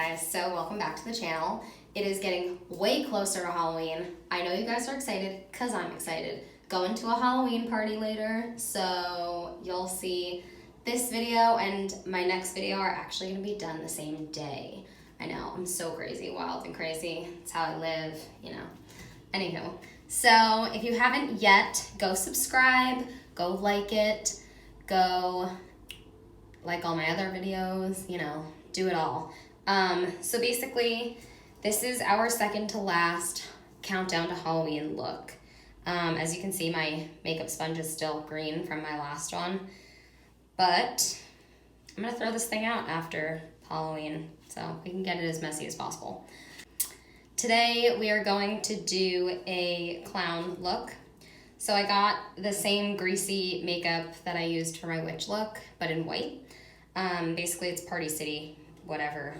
guys, so welcome back to the channel. It is getting way closer to Halloween. I know you guys are excited because I'm excited. Going to a Halloween party later, so you'll see this video and my next video are actually going to be done the same day. I know, I'm so crazy, wild and crazy. It's how I live, you know. Anywho, so if you haven't yet, go subscribe, go like it, go like all my other videos, you know, do it all. So basically, this is our second to last countdown to Halloween look. As you can see, my makeup sponge is still green from my last one, but I'm gonna throw this thing out after Halloween so we can get it as messy as possible. Today, we are going to do a clown look. So I got the same greasy makeup that I used for my witch look, but in white. Basically, it's Party City, whatever.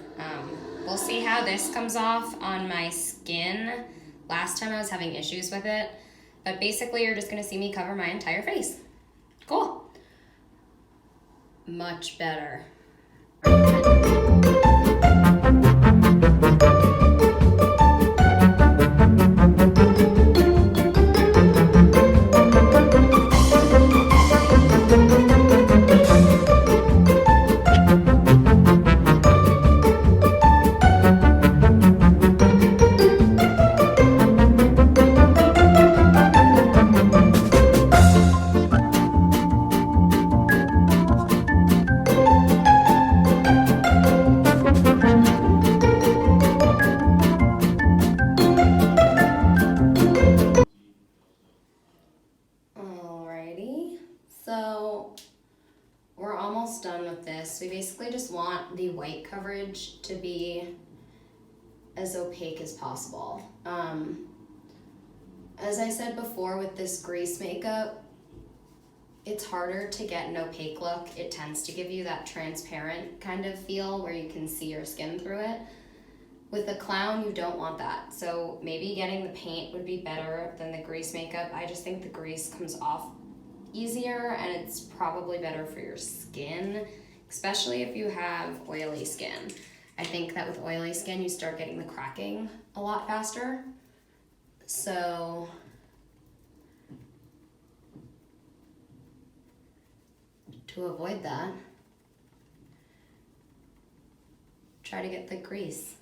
We'll see how this comes off on my skin. Last time I was having issues with it, but basically you're just gonna see me cover my entire face. Cool. Much better. So we're almost done with this. We basically just want the white coverage to be as opaque as possible. As I said before with this grease makeup, it's harder to get an opaque look. It tends to give you that transparent kind of feel where you can see your skin through it. With a clown, you don't want that. So maybe getting the paint would be better than the grease makeup. I just think the grease comes off easier and it's probably better for your skin, especially if you have oily skin. I think that with oily skin you start getting the cracking a lot faster. So to avoid that, try to get the grease.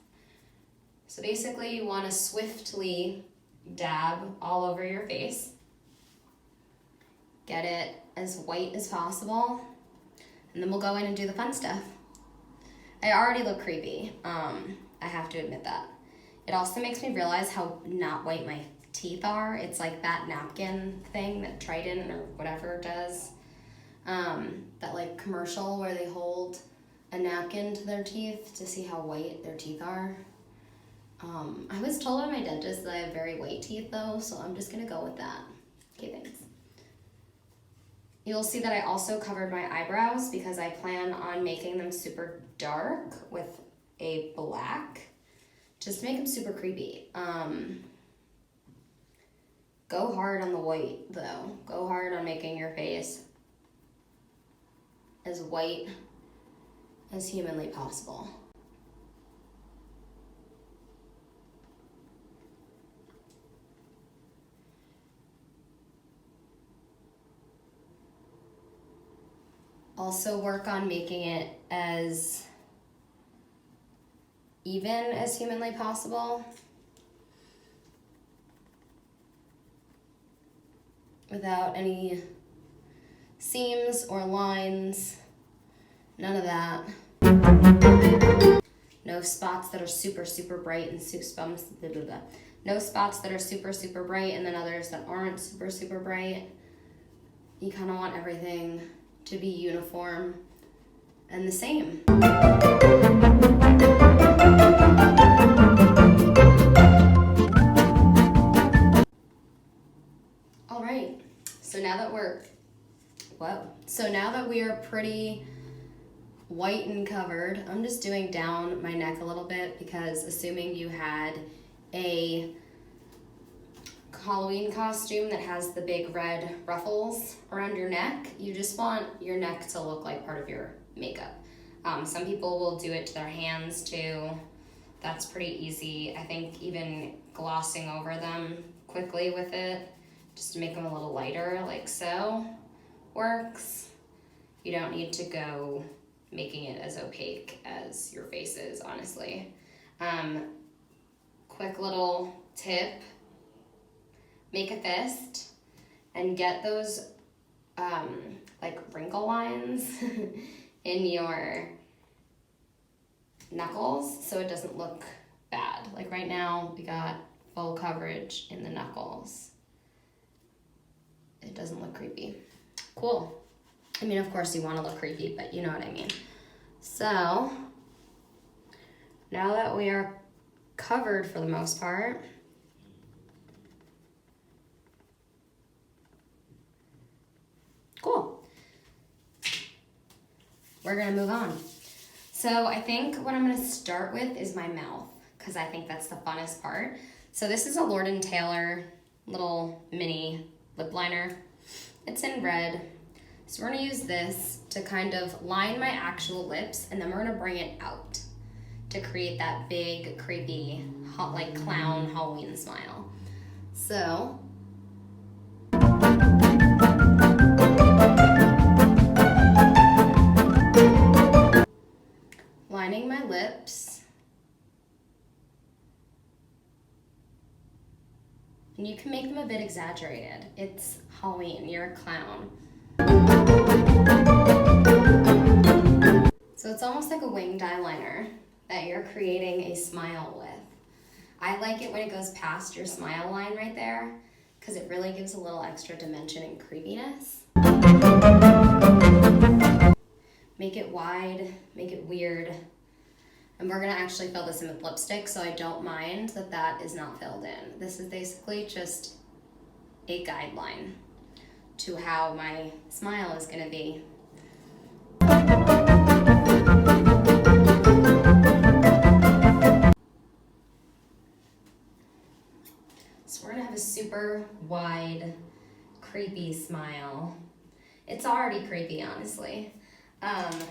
So basically you want to swiftly dab all over your face. Get it as white as possible, and then we'll go in and do the fun stuff. I already look creepy, I have to admit that. It also makes me realize how not white my teeth are. It's like that napkin thing that Trident or whatever does. That like commercial where they hold a napkin to their teeth to see how white their teeth are. I was told by my dentist that I have very white teeth though, so I'm just gonna go with that. Okay, thanks. You'll see that I also covered my eyebrows because I plan on making them super dark with a black, just to make them super creepy. Go hard on the white though. Go hard on making your face as white as humanly possible. Also work on making it as even as humanly possible without any seams or lines, none of that. No spots that are super, super bright and no spots that are super, super bright and then others that aren't super, super bright. You kind of want everything to be uniform and the same. All right, so now that we are pretty white and covered, I'm just doing down my neck a little bit because assuming you had a Halloween costume that has the big red ruffles around your neck, you just want your neck to look like part of your makeup. Some people will do it to their hands too. That's pretty easy. I think even glossing over them quickly with it, just to make them a little lighter, like so, works. You don't need to go making it as opaque as your face is, honestly. Quick little tip, make a fist and get those like wrinkle lines in your knuckles so it doesn't look bad. Like right now we got full coverage in the knuckles. It doesn't look creepy. Cool. I mean, of course you want to look creepy, but you know what I mean. So now that we are covered for the most part, cool. We're gonna move on. So I think what I'm gonna start with is my mouth, because I think that's the funnest part. So this is a Lord & Taylor little mini lip liner. It's in red. So we're gonna use this to kind of line my actual lips, and then we're gonna bring it out to create that big, creepy, like clown Halloween smile. So, lining my lips. And you can make them a bit exaggerated. It's Halloween, you're a clown. So it's almost like a winged eyeliner that you're creating a smile with. I like it when it goes past your smile line right there, because it really gives a little extra dimension and creepiness. Make it wide, make it weird. And we're gonna actually fill this in with lipstick, so I don't mind that that is not filled in. This is basically just a guideline to how my smile is gonna be. So we're gonna have a super wide, creepy smile. It's already creepy, honestly.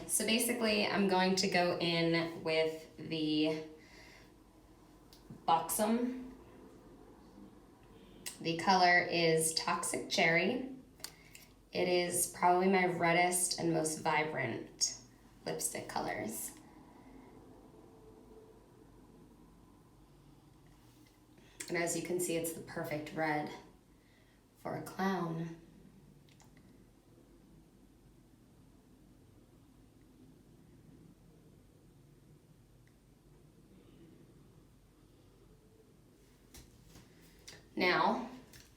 So basically, I'm going to go in with the Buxom. The color is Toxic Cherry. It is probably my reddest and most vibrant lipstick colors. And as you can see, it's the perfect red for a clown. Now,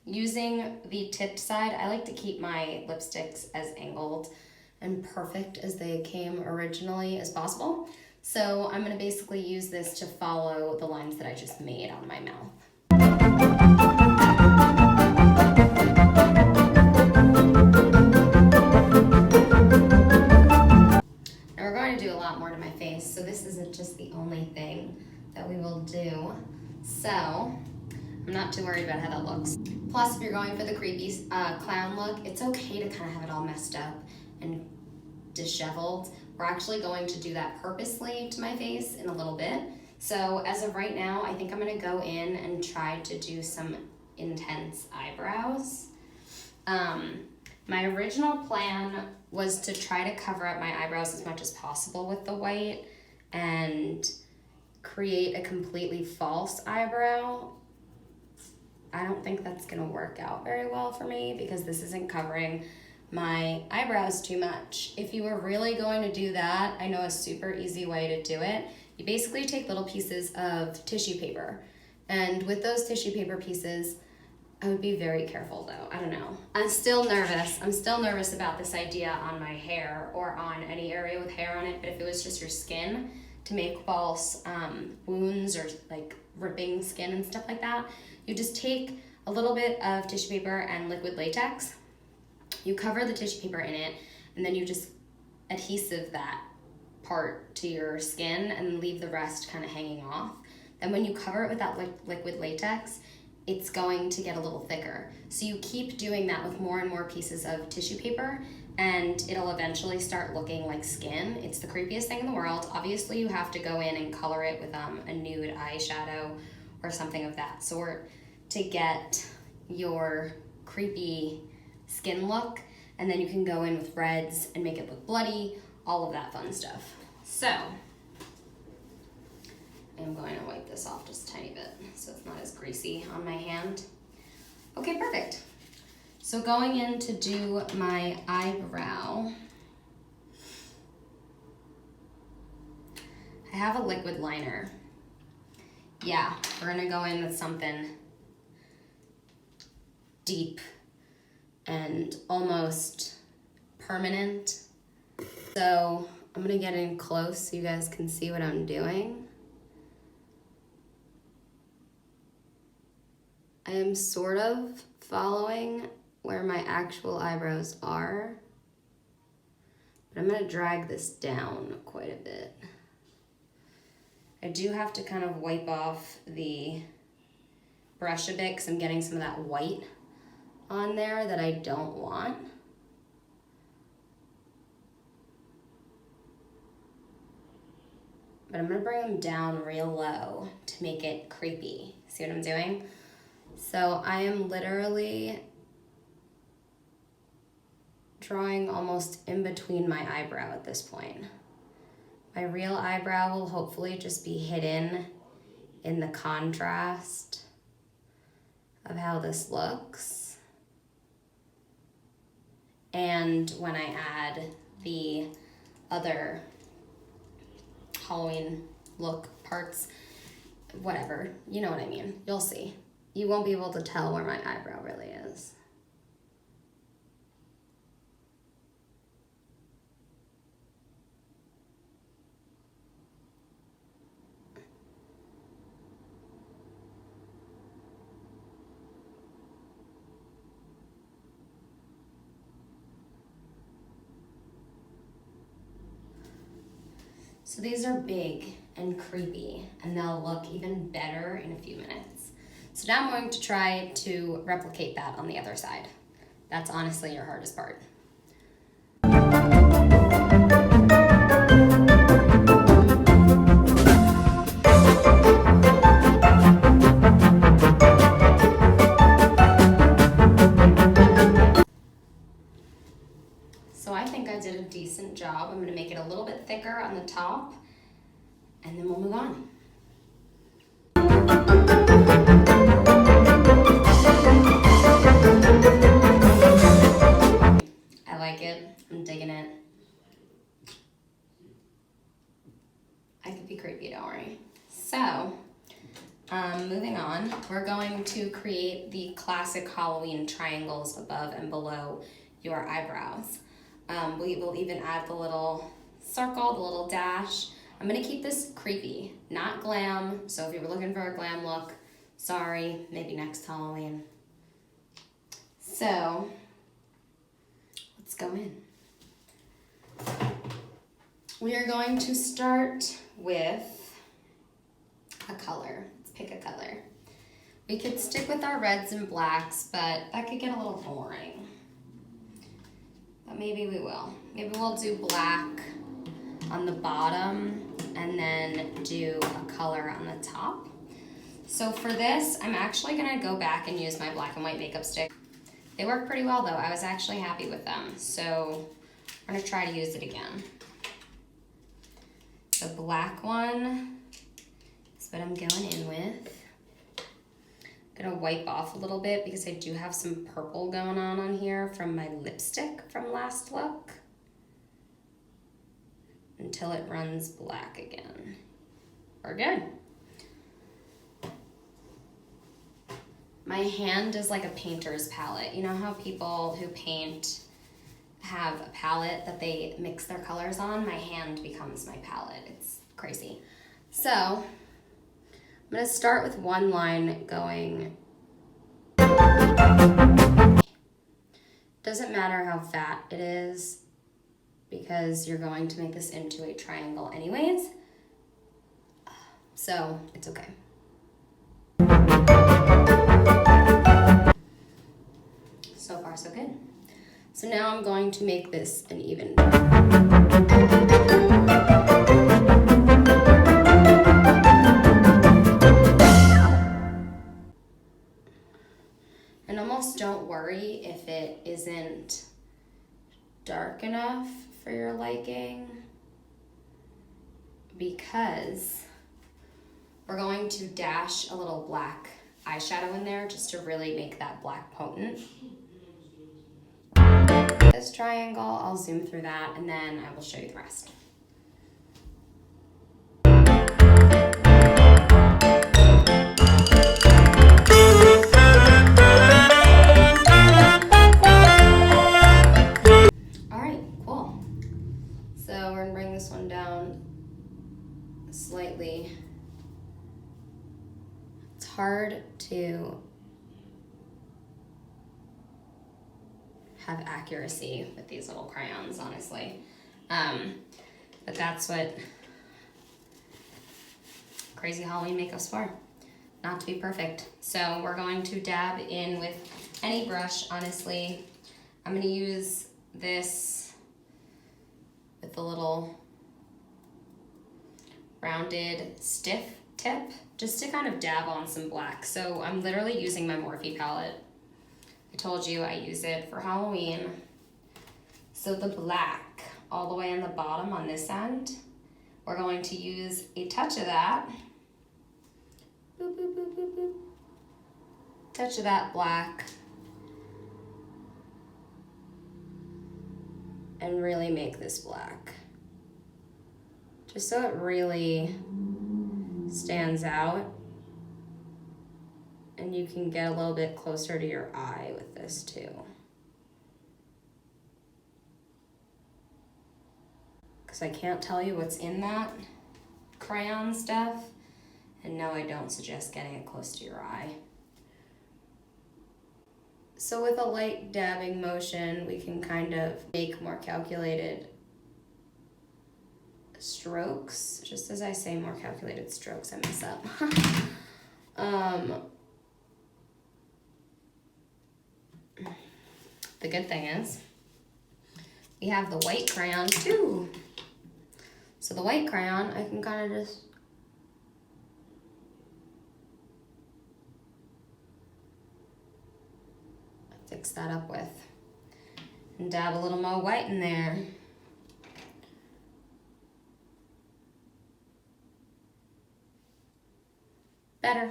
using the tipped side, I like to keep my lipsticks as angled and perfect as they came originally as possible. So I'm gonna basically use this to follow the lines that I just made on my mouth. Now we're going to do a lot more to my face, so this isn't just the only thing that we will do. So, I'm not too worried about how that looks. Plus, if you're going for the creepy clown look, it's okay to kind of have it all messed up and disheveled. We're actually going to do that purposely to my face in a little bit. So as of right now, I think I'm gonna go in and try to do some intense eyebrows. My original plan was to try to cover up my eyebrows as much as possible with the white and create a completely false eyebrow. I don't think that's gonna work out very well for me because this isn't covering my eyebrows too much. If you were really going to do that, I know a super easy way to do it. You basically take little pieces of tissue paper, and with those tissue paper pieces, I would be very careful though. I don't know. I'm still nervous. I'm still nervous about this idea on my hair or on any area with hair on it, but if it was just your skin, to make false wounds or like ripping skin and stuff like that, you just take a little bit of tissue paper and liquid latex. You cover the tissue paper in it, and then you just adhesive that part to your skin and leave the rest kind of hanging off. Then when you cover it with that liquid latex, it's going to get a little thicker. So you keep doing that with more and more pieces of tissue paper, and it'll eventually start looking like skin. It's the creepiest thing in the world. Obviously, you have to go in and color it with a nude eyeshadow or something of that sort to get your creepy skin look, and then you can go in with reds and make it look bloody, all of that fun stuff. So, I'm going to wipe this off just a tiny bit so it's not as greasy on my hand. Okay, perfect. So going in to do my eyebrow, I have a liquid liner. Yeah, we're gonna go in with something deep and almost permanent. So I'm gonna get in close so you guys can see what I'm doing. I am sort of following where my actual eyebrows are, but I'm gonna drag this down quite a bit. I do have to kind of wipe off the brush a bit because I'm getting some of that white on there that I don't want. But I'm gonna bring them down real low to make it creepy. See what I'm doing? So I am literally drawing almost in between my eyebrow at this point. My real eyebrow will hopefully just be hidden in the contrast of how this looks. And when I add the other Halloween look parts, whatever, you know what I mean, you'll see. You won't be able to tell where my eyebrow really is. So these are big and creepy, and they'll look even better in a few minutes. So now I'm going to try to replicate that on the other side. That's honestly your hardest part. So I think I did a decent job. I'm gonna make it a little bit thicker on the top, and then we'll move on. I like it, I'm digging it. I could be creepy, don't worry. So, moving on, we're going to create the classic Halloween triangles above and below your eyebrows. We will even add the little circle, the little dash. I'm gonna keep this creepy, not glam. So if you were looking for a glam look, sorry, maybe next Halloween. So, let's go in. We are going to start with a color. Let's pick a color. We could stick with our reds and blacks, but that could get a little boring. But maybe we will. Maybe we'll do black on the bottom and then do a color on the top. So for this, I'm actually gonna go back and use my black and white makeup stick. They work pretty well though. I was actually happy with them. So I'm gonna try to use it again. The black one is what I'm going in with. I'm gonna wipe off a little bit because I do have some purple going on here from my lipstick from last look, until it runs black again. We're good. My hand is like a painter's palette. You know how people who paint have a palette that they mix their colors on? My hand becomes my palette. It's crazy. So I'm gonna start with one line going. Doesn't matter how fat it is because you're going to make this into a triangle anyways. So it's okay. So far so good. So now I'm going to make this an even. And almost don't worry if it isn't dark enough for your liking, because we're going to dash a little black eyeshadow in there just to really make that black potent. This triangle, I'll zoom through that and then I will show you the rest. Alright, cool. So we're gonna bring this one down slightly. It's hard to have accuracy with these little crayons, honestly. But that's what Crazy Halloween makeups for, not to be perfect. So we're going to dab in with any brush, honestly. I'm gonna use this with the little rounded stiff tip just to kind of dab on some black. So I'm literally using my Morphe palette. I told you I use it for Halloween. So the black all the way on the bottom on this end, we're going to use a touch of that. Boop, boop, boop, boop, boop. Touch of that black. And really make this black. Just so it really stands out. And you can get a little bit closer to your eye with this too. Because I can't tell you what's in that crayon stuff. And no, I don't suggest getting it close to your eye. So with a light dabbing motion, we can kind of make more calculated strokes. Just as I say more calculated strokes, I mess up. The good thing is, we have the white crayon too. So the white crayon, I can kind of just fix that up with. And dab a little more white in there. Better.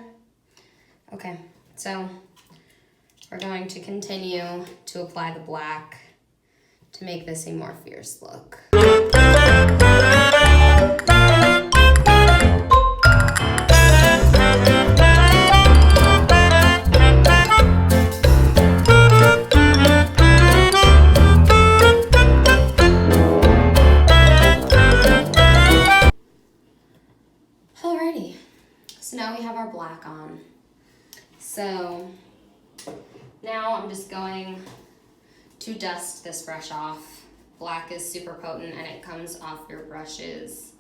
Okay, so we're going to continue to apply the black to make this a more fierce look. Alrighty, so now we have our black on. So now I'm just going to dust this brush off. Black is super potent and it comes off your brushes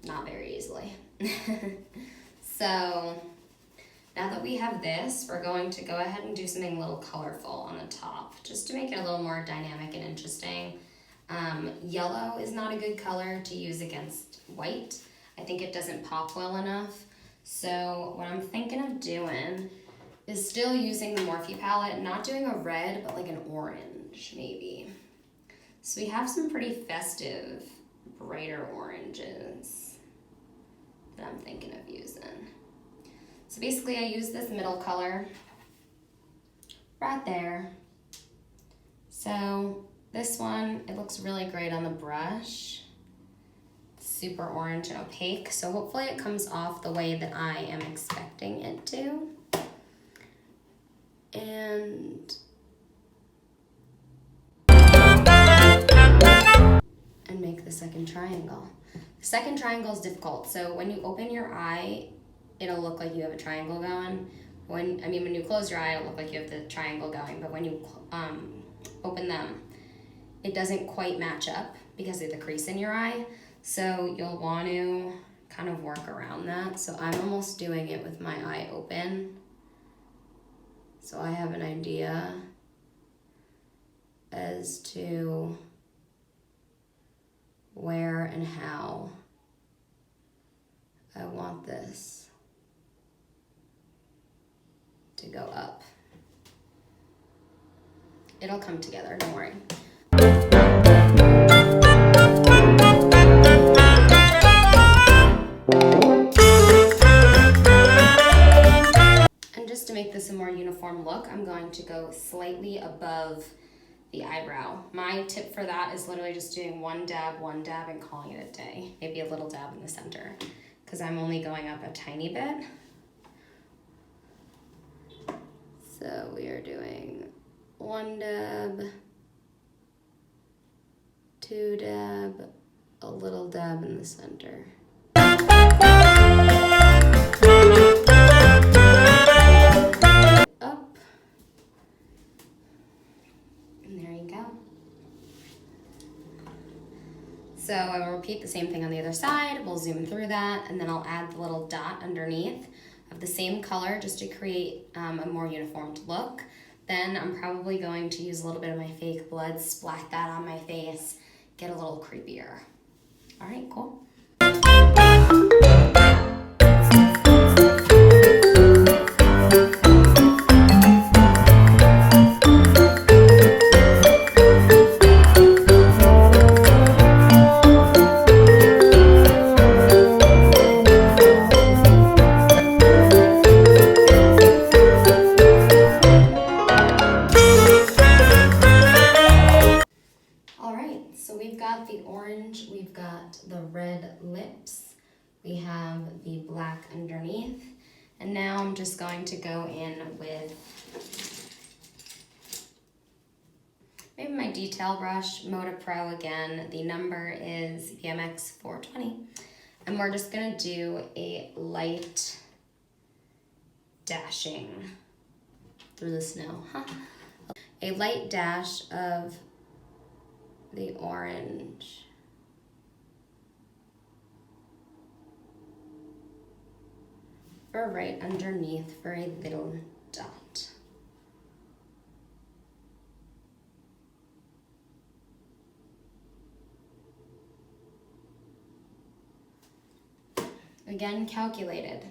not very easily. So now that we have this, we're going to go ahead and do something a little colorful on the top, just to make it a little more dynamic and interesting. Yellow is not a good color to use against white. I think it doesn't pop well enough. So what I'm thinking of doing is still using the Morphe palette, not doing a red, but like an orange maybe. So we have some pretty festive, brighter oranges that I'm thinking of using. So basically I use this middle color right there. So this one, it looks really great on the brush. Super orange and opaque, so hopefully it comes off the way that I am expecting it to. And make the second triangle. The second triangle is difficult, so when you open your eye, it'll look like you have a triangle going. When you close your eye, it'll look like you have the triangle going, but when you open them, it doesn't quite match up because of the crease in your eye. So you'll want to kind of work around that. So I'm almost doing it with my eye open, so I have an idea as to where and how I want this to go up. It'll come together, don't worry. And just to make this a more uniform look, I'm going to go slightly above the eyebrow. My tip for that is literally just doing one dab, and calling it a day. Maybe a little dab in the center, because I'm only going up a tiny bit. So we are doing one dab, two dab, a little dab in the center. Up. And there you go. So I will repeat the same thing on the other side. We'll zoom through that, and then I'll add the little dot underneath of the same color just to create a more uniformed look. Then I'm probably going to use a little bit of my fake blood, splat that on my face, get a little creepier. All right, cool. We've got the red lips, we have the black underneath, and now I'm just going to go in with maybe my detail brush, Moda Pro again. The number is VMX 420, and we're just gonna do a light dashing through the snow, a light dash of the orange. For right underneath for a little dot. Again, calculated.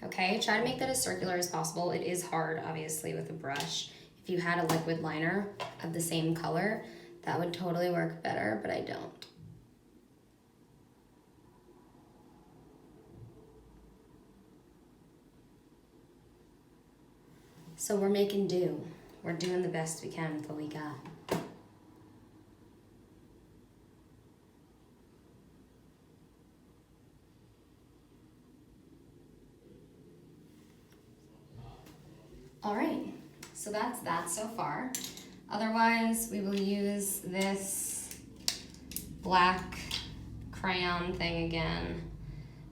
Okay, try to make that as circular as possible. It is hard, obviously, with a brush. If you had a liquid liner of the same color, that would totally work better, but I don't. So we're making do. We're doing the best we can with what we got. All right, so that's that so far. Otherwise, we will use this black crayon thing again.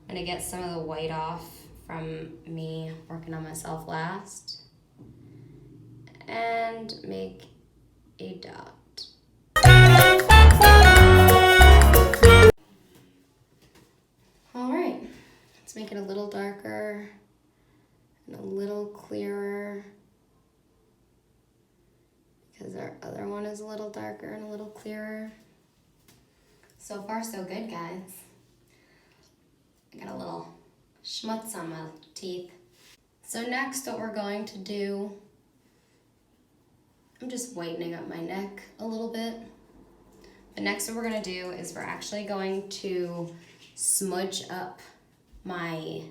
I'm gonna get some of the white off from me working on myself last. And make a dot. All right, let's make it a little darker and a little clearer, because our other one is a little darker and a little clearer. So far, so good, guys. I got a little schmutz on my teeth. So next, what we're going to do, I'm just whitening up my neck a little bit. But next what we're gonna do is we're actually going to smudge up my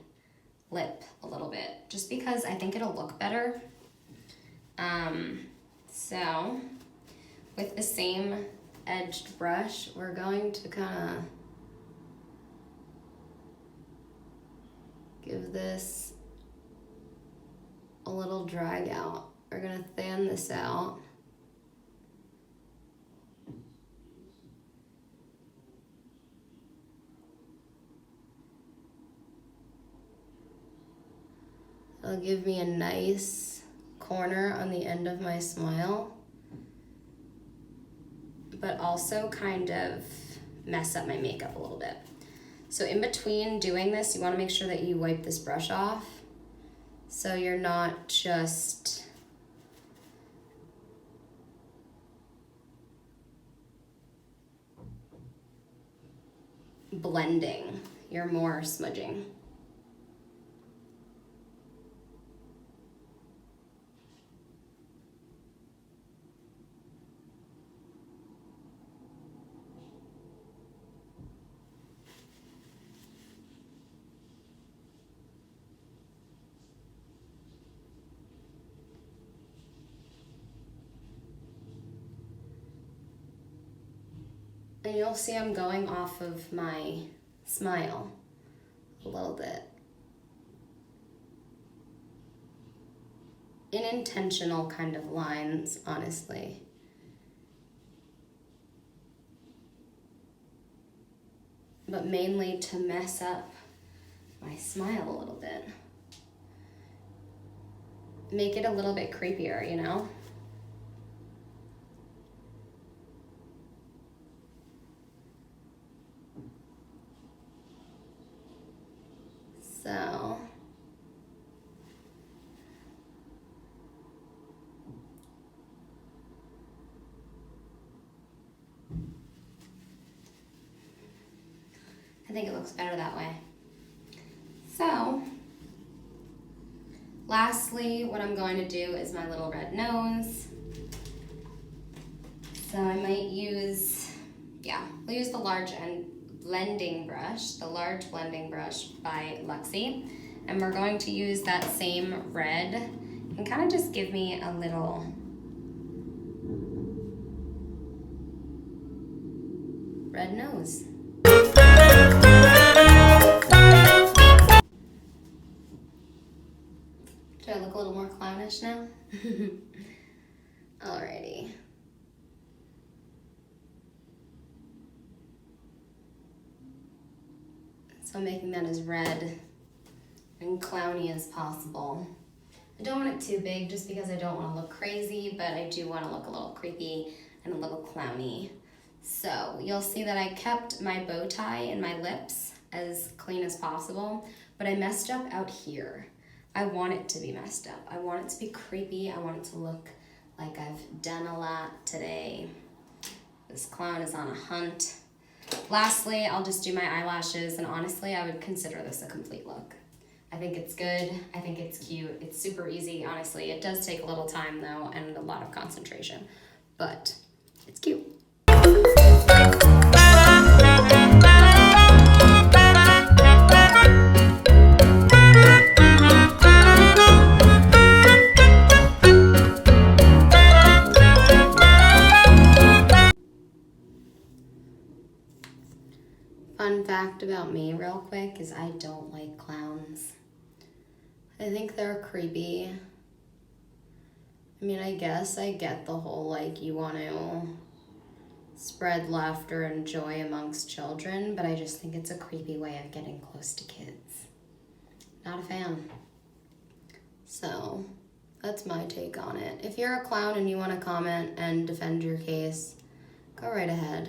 lip a little bit, just because I think it'll look better. So with the same edged brush, we're going to kind of give this a little drag out. We're gonna fan this out. It'll give me a nice corner on the end of my smile, but also kind of mess up my makeup a little bit. So in between doing this, you wanna make sure that you wipe this brush off so you're not just blending, you're more smudging. And you'll see I'm going off of my smile a little bit. Unintentional kind of lines, honestly. But mainly to mess up my smile a little bit. Make it a little bit creepier, you know? So, I think it looks better that way. So, lastly, what I'm going to do is my little red nose. So I might use, I'll use the large blending brush by Luxie. And we're going to use that same red and kind of just give me a little red nose. Do I look a little more clownish now? Alrighty. So I'm making that as red and clowny as possible. I don't want it too big just because I don't want to look crazy, but I do want to look a little creepy and a little clowny. So you'll see that I kept my bow tie and my lips as clean as possible, but I messed up out here. I want it to be messed up. I want it to be creepy. I want it to look like I've done a lot today. This clown is on a hunt. Lastly, I'll just do my eyelashes, and honestly, I would consider this a complete look. I think it's good. I think it's cute. It's super easy, honestly. It does take a little time, though, and a lot of concentration, but it's cute. Fun fact about me real quick is I don't like clowns. I think they're creepy. I mean, I guess I get the whole, like, you want to spread laughter and joy amongst children, but I just think it's a creepy way of getting close to kids. Not a fan. So, that's my take on it. If you're a clown and you want to comment and defend your case, go right ahead.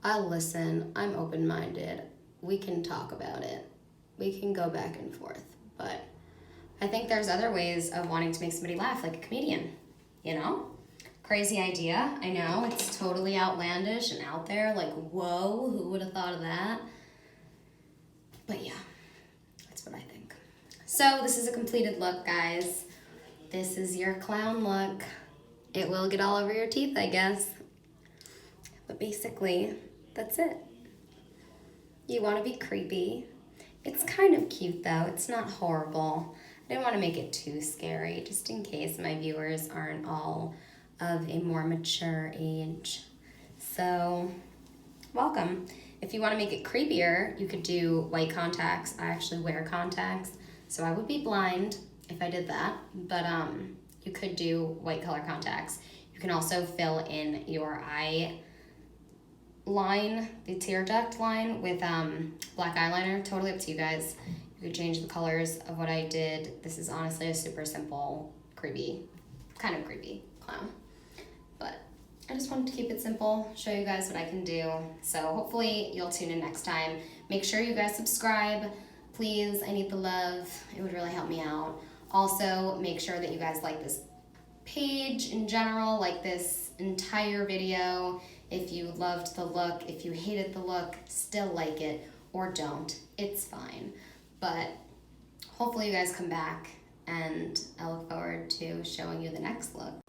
I'll listen. I'm open-minded. We can talk about it. We can go back and forth. But I think there's other ways of wanting to make somebody laugh, like a comedian, you know? Crazy idea, I know. It's totally outlandish and out there. Like, whoa, who would have thought of that? But yeah, that's what I think. So this is a completed look, guys. This is your clown look. It will get all over your teeth, I guess. But basically, that's it. You want to be creepy. It's kind of cute though. It's not horrible. I didn't want to make it too scary, just in case my viewers aren't all of a more mature age. So, welcome. If you want to make it creepier, you could do white contacts. I actually wear contacts, so I would be blind if I did that. But you could do white color contacts. You can also fill in your eye line, the tear duct line, with black eyeliner. Totally up to you guys. You could change the colors of what I did. This is honestly a super simple, kind of creepy clown. But I just wanted to keep it simple, show you guys what I can do. So hopefully you'll tune in next time. Make sure you guys subscribe. Please, I need the love. It would really help me out. Also, make sure that you guys like this page in general, like this entire video. If you loved the look, if you hated the look, still like it or don't. It's fine. But hopefully you guys come back, and I look forward to showing you the next look.